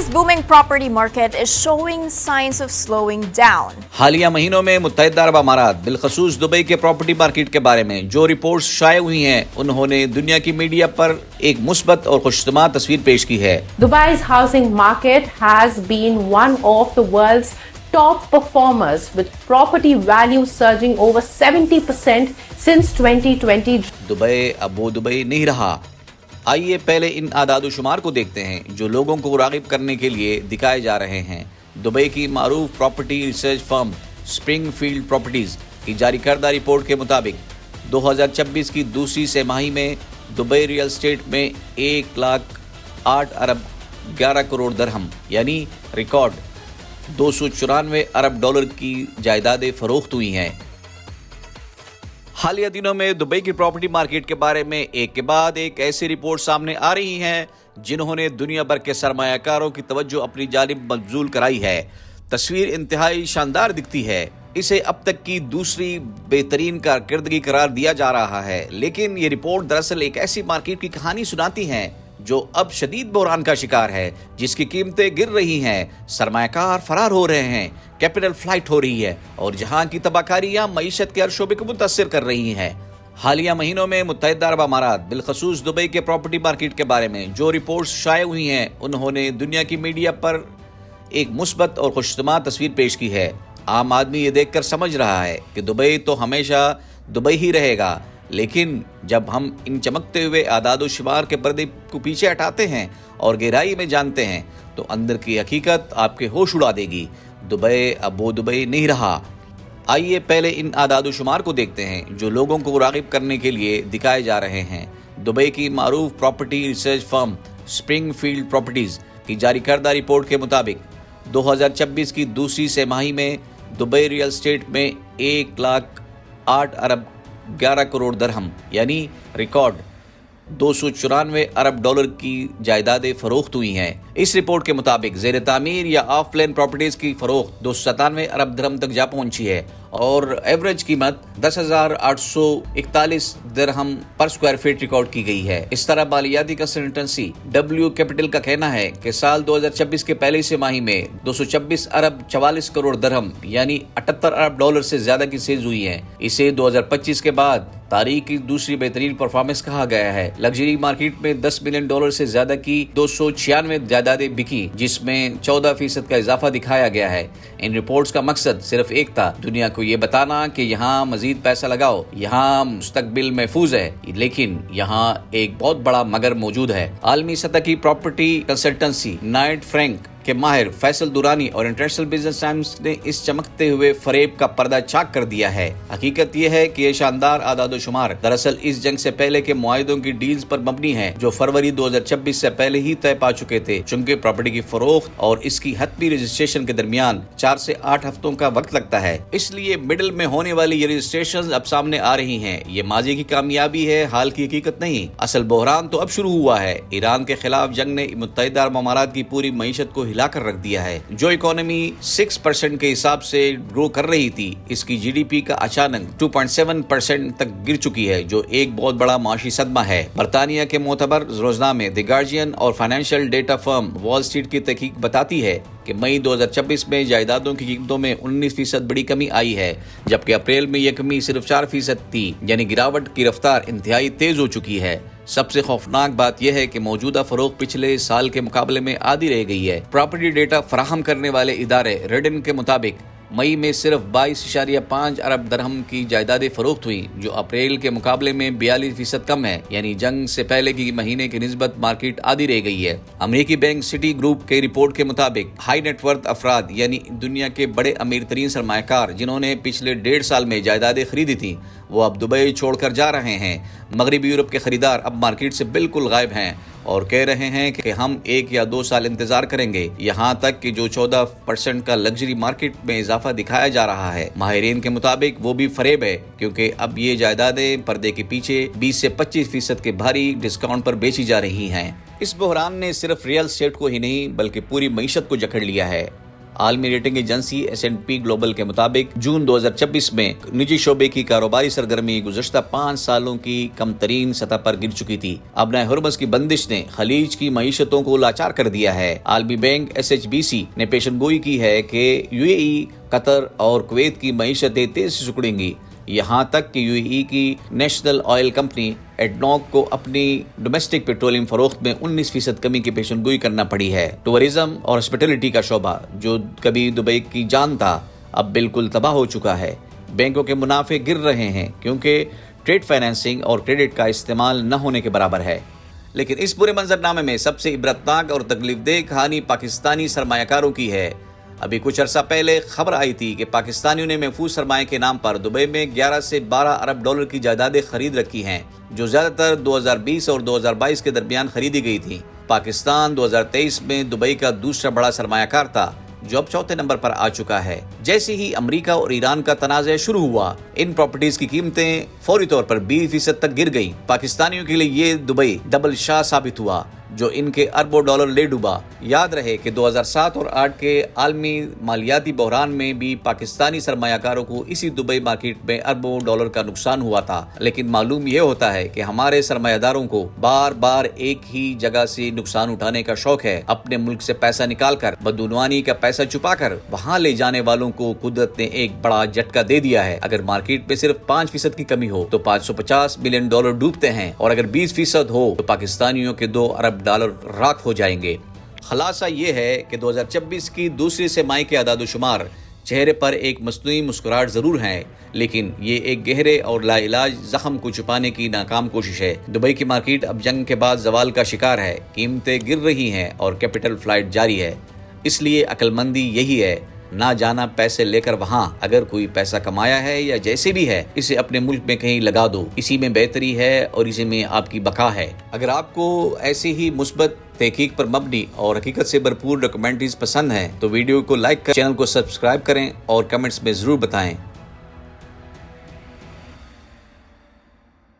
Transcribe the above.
Dubai's booming property market is showing signs of slowing down. حالیہ مہینوں میں متحدہ عرب امارات بالخصوص دبئی کے پراپرٹی مارکیٹ کے بارے میں جو رپورٹس شائع ہوئی ہیں انہوں نے دنیا کی میڈیا پر ایک مثبت اور خوشنما تصویر پیش کی ہے۔ Dubai's housing market has been one of the world's top performers with property value surging over 70% since 2020. Dubai اب وہ دبئی نہیں رہا۔ آئیے پہلے ان اعداد و شمار کو دیکھتے ہیں جو لوگوں کو راغب کرنے کے لیے دکھائے جا رہے ہیں۔ دبئی کی معروف پراپرٹی ریسرچ فرم سپرنگ فیلڈ پراپرٹیز کی جاری کردہ رپورٹ کے مطابق 2026 کی دوسری سہ ماہی میں دبئی ریئل اسٹیٹ میں 1,08 ارب 11 کروڑ درہم یعنی ریکارڈ 294 ارب ڈالر کی جائیدادیں فروخت ہوئی ہیں۔ حالیہ دنوں میں دبئی کی پراپرٹی مارکیٹ کے بارے میں ایک کے بعد ایک ایسی رپورٹ سامنے آ رہی ہیں جنہوں نے دنیا بھر کے سرمایہ کاروں کی توجہ اپنی جانب مبذول کرائی ہے۔ تصویر انتہائی شاندار دکھتی ہے۔ اسے اب تک کی دوسری بہترین کارکردگی قرار دیا جا رہا ہے، لیکن یہ رپورٹ دراصل ایک ایسی مارکیٹ کی کہانی سناتی ہے جو اب شدید بحران کا شکار ہے، جس کی قیمتیں گر رہی ہیں، سرمایہ کار فرار ہو رہے ہیں، کیپٹل فلائٹ ہو رہی ہے اور جہاں کی تباہ کاریاں معیشت کے ہر شعبے کو متاثر کر رہی ہیں۔ حالیہ مہینوں میں متحدہ عرب امارات بالخصوص دبئی کے پراپرٹی مارکیٹ کے بارے میں جو رپورٹس شائع ہوئی ہیں انہوں نے دنیا کی میڈیا پر ایک مثبت اور خوشنما تصویر پیش کی ہے۔ عام آدمی یہ دیکھ کر سمجھ رہا ہے کہ دبئی تو ہمیشہ دبئی ہی رہے گا، لیکن جب ہم ان چمکتے ہوئے اعداد و شمار کے پردے کو پیچھے ہٹاتے ہیں اور گہرائی میں جانتے ہیں تو اندر کی حقیقت آپ کے ہوش اڑا دے گی۔ دبئی اب وہ دبئی نہیں رہا۔ آئیے پہلے ان اعداد و شمار کو دیکھتے ہیں جو لوگوں کو راغب کرنے کے لیے دکھائے جا رہے ہیں۔ دبئی کی معروف پراپرٹی ریسرچ فرم سپرنگ فیلڈ پراپرٹیز کی جاری کردہ رپورٹ کے مطابق 2026 کی دوسری سہ ماہی میں دبئی ریئل اسٹیٹ میں 1,08 ارب 11 کروڑ درہم یعنی ریکارڈ 294 ارب ڈالر کی جائیدادیں فروخت ہوئی ہیں۔ اس رپورٹ کے مطابق زیر تعمیر یا آف پلان پراپرٹیز کی فروخت 297 ارب درہم تک جا پہنچی ہے اور ایوریج قیمت 10,841 درہم پر سکوائر فٹ ریکارڈ کی گئی ہے۔ اس طرح مالیاتی کنسلٹنسی ڈبلیو کیپٹل کا کہنا ہے کہ سال 2026 کے پہلی سہ ماہی میں 226 ارب 44 کروڑ درہم یعنی 78 ارب ڈالر سے زیادہ کی سیلز ہوئی ہیں۔ اسے 2025 کے بعد تاریخ کی دوسری بہترین پرفارمنس کہا گیا ہے۔ لگژری مارکیٹ میں 10 ملین ڈالر سے زیادہ کی 296 جائیدادیں بکی، جس میں 14% کا اضافہ دکھایا گیا ہے۔ ان رپورٹس کا مقصد صرف ایک تھا، دنیا کو یہ بتانا کہ یہاں مزید پیسہ لگاؤ، یہاں مستقبل محفوظ ہے، لیکن یہاں ایک بہت بڑا مگر موجود ہے۔ عالمی سطح کی پراپرٹی کنسلٹنسی نائٹ فرینک کے ماہر فیصل دورانی اور انٹرنیشنل بزنس ٹائمز نے اس چمکتے ہوئے فریب کا پردہ چاک کر دیا ہے۔ حقیقت یہ ہے کہ یہ شاندار اعداد و شمار دراصل اس جنگ سے پہلے کے معاہدوں کی ڈیلز پر مبنی ہے جو فروری 2026 سے پہلے ہی طے پا چکے تھے، چونکہ پراپرٹی کی فروخت اور اس کی حتمی رجسٹریشن کے درمیان 4 سے 8 ہفتوں کا وقت لگتا ہے۔ اس لیے مڈل میں ہونے والی یہ رجسٹریشن اب سامنے آ رہی ہیں۔ یہ ماضی کی کامیابی ہے، حال کی حقیقت نہیں۔ اصل بحران تو اب شروع ہوا ہے۔ ایران کے خلاف جنگ نے متحدہ عرب امارات کی پوری معیشت کو ہلا کر رکھ دیا ہے۔ جو اکانومی 6% کے حساب سے گرو کر رہی تھی، اس کی جی ڈی پی کا اچانک 2.7% تک گر چکی ہے، جو ایک بہت بڑا معاشی صدمہ ہے۔ برطانیہ کے معتبر روزنامے دی گارجین اور فائنینشیل ڈیٹا فرم وال اسٹریٹ کی تحقیق بتاتی ہے کہ مئی 2026 میں جائیدادوں کی قیمتوں میں 19% بڑی کمی آئی ہے، جبکہ اپریل میں یہ کمی صرف 4% تھی، یعنی گراوٹ کی رفتار انتہائی تیز ہو چکی ہے۔ سب سے خوفناک بات یہ ہے کہ موجودہ فروخت پچھلے سال کے مقابلے میں آدھی رہ گئی ہے۔ پراپرٹی ڈیٹا فراہم کرنے والے ادارے ریڈن کے مطابق مئی میں صرف 22.5 ارب درہم کی جائیدادیں فروخت ہوئی، جو اپریل کے مقابلے میں 42% کم ہے، یعنی جنگ سے پہلے کی مہینے کی نسبت مارکیٹ آدھی رہ گئی ہے۔ امریکی بینک سٹی گروپ کے رپورٹ کے مطابق ہائی نیٹ ورتھ افراد یعنی دنیا کے بڑے امیر ترین سرمایہ کار جنہوں نے پچھلے 1.5 سال میں جائیدادیں خریدی تھیں، وہ اب دبئی چھوڑ کر جا رہے ہیں۔ مغربی یورپ کے خریدار اب مارکیٹ سے بالکل غائب ہیں اور کہہ رہے ہیں کہ ہم 1 یا 2 سال انتظار کریں گے، یہاں تک کہ جو 14% کا لگژری مارکیٹ میں اضافہ دکھایا جا رہا ہے، ماہرین کے مطابق وہ بھی فریب ہے، کیونکہ اب یہ جائیدادیں پردے کے پیچھے 20 سے 25% کے بھاری ڈسکاؤنٹ پر بیچی جا رہی ہیں۔ اس بحران نے صرف ریئل اسٹیٹ کو ہی نہیں بلکہ پوری معیشت کو جکڑ لیا ہے۔ عالمی ریٹنگ ایجنسی S&P گلوبل کے مطابق جون 2024 میں نجی شعبے کی کاروباری سرگرمی گزشتہ 5 سالوں کی کم ترین سطح پر گر چکی تھی۔ ابنۂ ہرمز کی بندش نے خلیج کی معیشتوں کو لاچار کر دیا ہے۔ عالمی بینک SHBC نے پیشن گوئی کی ہے کہ UAE، قطر اور کویت کی معیشتیں تیز سے سکڑیں گی، یہاں تک کہ UAE کی نیشنل آئل کمپنی ایڈنوک کو اپنی ڈومیسٹک پیٹرولیم فروخت میں 19% کمی کی پیشن گوئی کرنا پڑی ہے۔ ٹورزم اور ہاسپٹلٹی کا شعبہ جو کبھی دبئی کی جان تھا اب بالکل تباہ ہو چکا ہے۔ بینکوں کے منافع گر رہے ہیں کیونکہ ٹریڈ فائنینسنگ اور کریڈٹ کا استعمال نہ ہونے کے برابر ہے۔ لیکن اس پورے منظرنامے میں سب سے عبرتناک اور تکلیف دہ کہانی پاکستانی سرمایہ کاروں کی ہے۔ ابھی کچھ عرصہ پہلے خبر آئی تھی کہ پاکستانیوں نے محفوظ سرمایہ کے نام پر دبئی میں 11 سے 12 ارب ڈالر کی جائیدادیں خرید رکھی ہیں، جو زیادہ تر 2020 اور 2022 کے درمیان خریدی گئی تھی۔ پاکستان 2023 میں دبئی کا دوسرا بڑا سرمایہ کار تھا، جو اب چوتھے نمبر پر آ چکا ہے۔ جیسے ہی امریکہ اور ایران کا تنازع شروع ہوا، ان پراپرٹیز کی قیمتیں فوری طور پر 20% تک گر گئیں۔ پاکستانیوں کے لیے یہ دبئی ڈبل شاہ ثابت ہوا، جو ان کے اربوں ڈالر لے ڈوبا۔ یاد رہے کہ 2007 اور 2008 کے عالمی مالیاتی بحران میں بھی پاکستانی سرمایہ کاروں کو اسی دبئی مارکیٹ میں اربوں ڈالر کا نقصان ہوا تھا۔ لیکن معلوم یہ ہوتا ہے کہ ہمارے سرمایہ داروں کو بار بار ایک ہی جگہ سے نقصان اٹھانے کا شوق ہے۔ اپنے ملک سے پیسہ نکال کر، بدعنوانی کا پیسہ چھپا کر وہاں لے جانے والوں کو قدرت نے ایک بڑا جھٹکا دے دیا ہے۔ اگر مارکیٹ میں صرف 5% کی کمی ہو تو 550 ملین ڈالر ڈوبتے ہیں، اور اگر 20% ہو تو پاکستانیوں کے 2 ارب ڈالر راکھ ہو جائیں گے۔ خلاصہ یہ ہے کہ 2024 کی دوسری سہ کے اعداد و شمار چہرے پر ایک مصنوعی مسکراہٹ ضرور ہے، لیکن یہ ایک گہرے اور لا علاج زخم کو چھپانے کی ناکام کوشش ہے۔ دبئی کی مارکیٹ اب جنگ کے بعد زوال کا شکار ہے، قیمتیں گر رہی ہیں اور کیپٹل فلائٹ جاری ہے۔ اس لیے عقل مندی یہی ہے، نہ جانا پیسے لے کر وہاں۔ اگر کوئی پیسہ کمایا ہے یا جیسے بھی ہے، اسے اپنے ملک میں کہیں لگا دو، اسی میں بہتری ہے اور اسی میں آپ کی بقا ہے۔ اگر آپ کو ایسے ہی مثبت تحقیق پر مبنی اور حقیقت سے بھرپور ڈاکومنٹریز پسند ہیں تو ویڈیو کو لائک کر چینل کو سبسکرائب کریں اور کمنٹس میں ضرور بتائیں۔